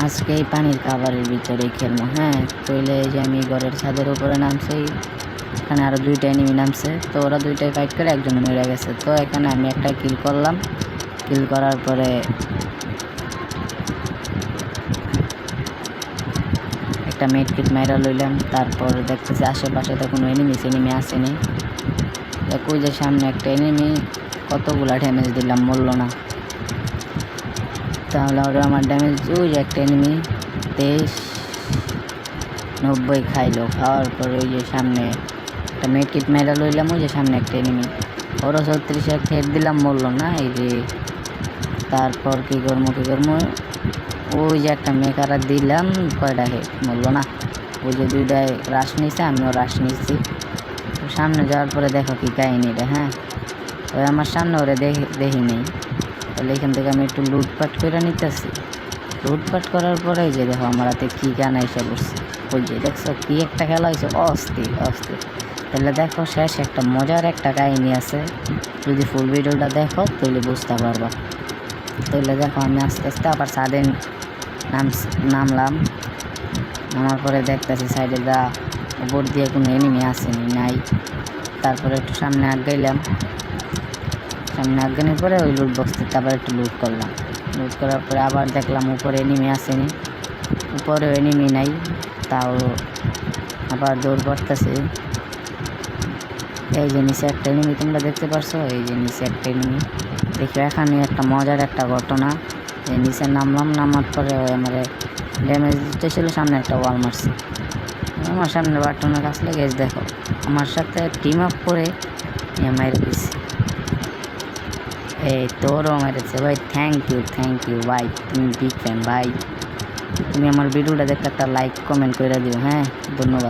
আজকে এই পানির কাভারের ভিতরে খেলবো। হ্যাঁ, পহলে এই যে আমি ঘরের ছাদের উপরে নামছি, এখানে আরো দুইটা এনিমি নামছে, তো ওরা দুইটাই ফাইট করে একজন মরে গেছে। তো এখানে আমি একটা কিল করলাম। কিল করার পরে একটা মেড কিট মাইরা লইলাম। তারপর দেখতেছি আশেপাশে তো কোনো এনিমি আসেনি। দেখো ওই যে সামনে একটা এনিমি, কতগুলা ড্যামেজ দিলাম, মরলো না। তাহলে ওরা আমার ড্যামেজ, ওই যে একটা এনিমি 90 খাইলো। খাওয়ার পরে ওই যে সামনে একটা মেড কিট মাইরা লইলাম, ওই যে সামনে একটা এনিমি, ওরা 36 হেড দিলাম, মরলো না। এই যে তারপর কি করবো, ওই যে একটা মেকারা দিলাম, কয়টা হেড, মরলো না। ওই যে দুইটায় রাশ নিছে, আমিও রাশ নিয়েছি। সামনে যাওয়ার পরে দেখো কি কাহিনিটা। হ্যাঁ, ওই আমার সামনে ওরে দেখি নেই। তাহলে এখান থেকে আমি একটু লুটপাট করে নিতেছি। লুটপাট করার পরে যে দেখো আমার হাতে কী গান এসে বসছে। ওই যে দেখছো কি একটা খেলা হয়েছে, অস্থির অস্থির। তাহলে দেখো শেষ একটা মজার একটা কাহিনী আছে, যদি ফুল ভিডিওটা দেখো তাহলে বুঝতে পারবা। তাহলে দেখো আমি আস্তে আস্তে আবার ছাদে নামলাম। নামার পরে দেখতেছি সাইডে দা উপর দিয়ে কোনো এনিমি আসেনি, নাই। তারপরে একটু সামনে আগাইলাম। সামনে আগানোর পরে ওই লুট বক্সতে আবার একটু লুট করলাম। লুট করার পরে আবার দেখলাম উপরে এনিমি আসেনি, উপরেও এনিমি নাই। তাও আবার দৌড় করতেছে। এই যে নিচে একটা এনিমি তোমরা দেখতে পারছো, এই যে নিচে একটা এনিমি। দেখো এখানে একটা মজার একটা ঘটনা, যে নিচে নামলাম, নামার পরে ওই আমার ড্যামেজ দিতেছিল, সামনে একটা ওয়াল মারছে, আমার সামনে বাটনের কাছ লেগে। দেখো আমার সাথে টিম আপ করে মেরে দিচ্ছে। এই তোরও মেরেছে ভাই, থ্যাংক ইউ ভাই, তুমি বিগ ফ্যান ভাই। তুমি আমার ভিডিওটা দেখে একটা লাইক কমেন্ট করে দিও। হ্যাঁ, ধন্যবাদ।